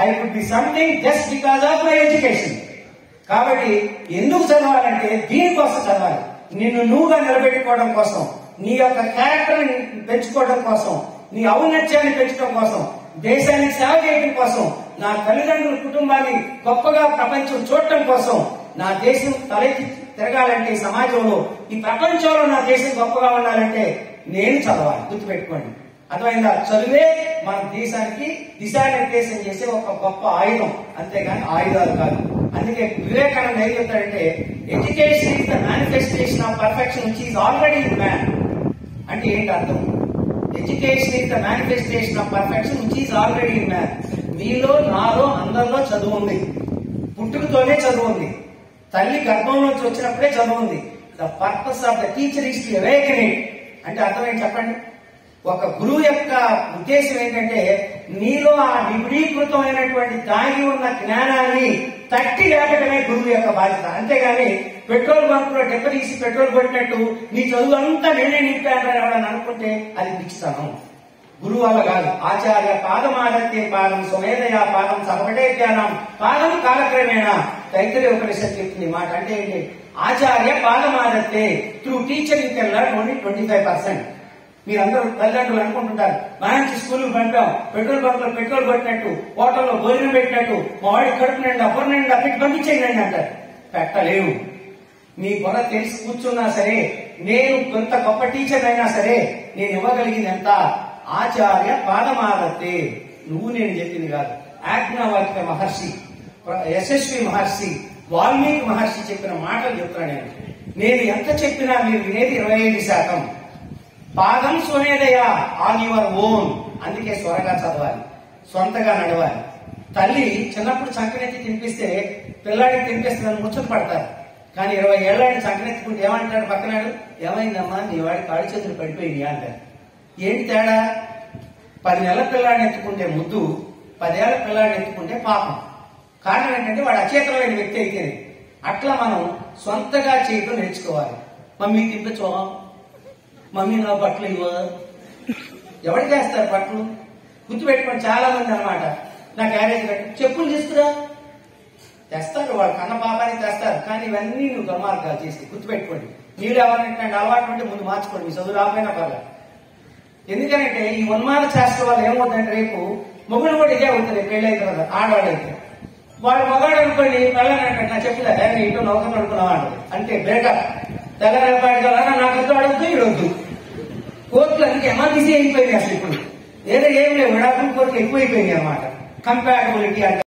I could be something just because of my education. కాబట్టి ఎందుకు చదవాలంటే దీనికోసం చదవాలి. నిన్ను నువ్వుగా నిలబెట్టుకోవడం కోసం, నీ యొక్క క్యారెక్టర్ ని పెంచుకోవడం కోసం, నీ ఔన్నత్యాన్ని పెంచడం కోసం, దేశానికి సేవ చేయడం కోసం, నా తల్లిదండ్రుల కుటుంబాన్ని గొప్పగా ప్రపంచం చూడటం కోసం, నా దేశం తలెత్తి తిరగాలంటే ఈ సమాజంలో, ఈ ప్రపంచంలో నా దేశం గొప్పగా ఉండాలంటే నేను చదవాలి. గుర్తుపెట్టుకోండి. అర్థమైందా? చదువే మన దేశానికి దిశానిర్దేశం చేసే ఒక గొప్ప ఆయుధం, అంతేగాని ఆయుధాలు కాదు. అందుకే వివేకానంద ఏం చెప్తాడంటే, education is the manifestation of perfection which is already in man. అంటే ఏంటి అర్థం? Education is the manifestation of perfection which is already in man. మీలో, నాలో, అందరిలో చదువు ఉంది. పుట్టుకతోనే చదువు ఉంది. తల్లి గర్భంలోంచి వచ్చినప్పుడే చదువు ఉంది. The purpose of the teacher is to awaken it. అంటే అర్థమేంటి చెప్పండి? ఒక గురువు యొక్క ఉద్దేశం ఏంటంటే, నీలో ఆ నిబిడీకృతమైనటువంటి దాగి ఉన్న జ్ఞానాన్ని తట్టి లేపడమే గురువు యొక్క బాధ్యత. అంతేగాని పెట్రోల్ బంక్ లో డెబ్బ తీసి పెట్రోల్ కొట్టినట్టు నీ చదువు అంతా నేనే నింపానని ఎవడని అనుకుంటే అది పిచ్చితనం. గురువు వల్ల కాదు. ఆచార్య పాదమాదత్తే పాదం స్వమేధయా పాదం సర్వటే జ్ఞానం పాదం కాలక్రమేణ. తైత్తరీయ ఉపనిషత్తు చెప్తుంది మాట. అంటే ఏంటి? ఆచార్య పాదమాదత్తే. Through teacher you can learn only 25%. మీరందరూ తల్లిదండ్రులు అనుకుంటుంటారు, మంచి స్కూల్ పంపాం, పెట్రోల్ బంక్ లో పెట్రోల్ కొట్టినట్టు, హోటల్లో భోజనం పెట్టినట్టు, మా వాడి కడుపు నిండా బుర్ర నిండా పెట్టి పంపించేయండి అంటారు. పెట్టలేవు. మీ బుర్ర తెలిసి కూర్చున్నా సరే, నేను కొంత గొప్ప టీచర్ అయినా సరే, నేను ఇవ్వగలిగింది ఎంత? ఆచార్య పాదమాదత్తే. నువ్వు నేను చెప్పింది కాదు. యాజ్ఞవల్క్య మహర్షి, యశస్వి మహర్షి, వాల్మీకి మహర్షి చెప్పిన మాటలు చెప్తున్నా. నేను ఎంత చెప్పినా మీరు వినేది 25%. పాదం స్వమేధయా, ఆన్ యువర్ ఓన్. అందుకే స్వరగా చదవాలి, సొంతగా నడవాలి. తల్లి చిన్నప్పుడు చంకనెత్తి తినిపిస్తే పిల్లాడికి తినిపిస్తుందని ముచ్చట పడతారు. కానీ 20 ఏళ్ళని చంకనెత్తుకుంటే ఏమంటాడు పక్కనాడు? ఏమైందమ్మా నీ వాడి కాడి చేతులు పడిపోయింది అంటారు. ఏంటి తేడా? 10 నెలల పిల్లాడిని ఎత్తుకుంటే ముద్దు, 10 ఏళ్ల పిల్లాడిని ఎత్తుకుంటే పాపం. కారణం ఏంటంటే వాడు అచేతనమైన వ్యక్తి అయితే. అట్లా మనం సొంతగా చేయడం నేర్చుకోవాలి. మమ్మీ తినిపించో, మమ్మీ నా బట్టలు ఇవ్వ. ఎవరు చేస్తారు బట్టలు? గుర్తుపెట్టుకోండి. చాలా మంది అనమాట, నా క్యారేజ్ కట్టి చెప్పులు తీసుకురా తెస్తారు. వాళ్ళు కన్న పాపాన్ని తెస్తారు. కానీ ఇవన్నీ నువ్వు దుర్మార్గాలు చేసి గుర్తుపెట్టుకోండి. మీరు ఎవరినంటే అలవాటు ఉంటే ముందు మార్చుకోండి. మీ చదువు రాకపోయినా పర్లేదు. ఎందుకంటే ఈ ఉన్మాద శాస్త్రం వల్ల ఏమవుతుందంటే, రేపు మొగుడు కూడా ఇదే అవుతుంది. పెళ్ళైన తర్వాత ఆడవాళ్ళు అయితే వాడు మగాడు అనుకోండి, వెళ్ళానంటే నా చెప్పుదా ఇంట్లో నౌకం అనుకున్నావా అంటే బ్రేకప్. తెల్లరేపాటి కదా నాకు వద్దు, అడగద్దు, ఈడొద్దు. కోర్టులు అందుకే ఎమర్జెన్సీ అయిపోయింది. అసలు ఇప్పుడు ఏదో ఏం లేవు, విడాకుల కోర్టులు ఎక్కువైపోయింది అనమాట. కంపాటబిలిటీ అంటే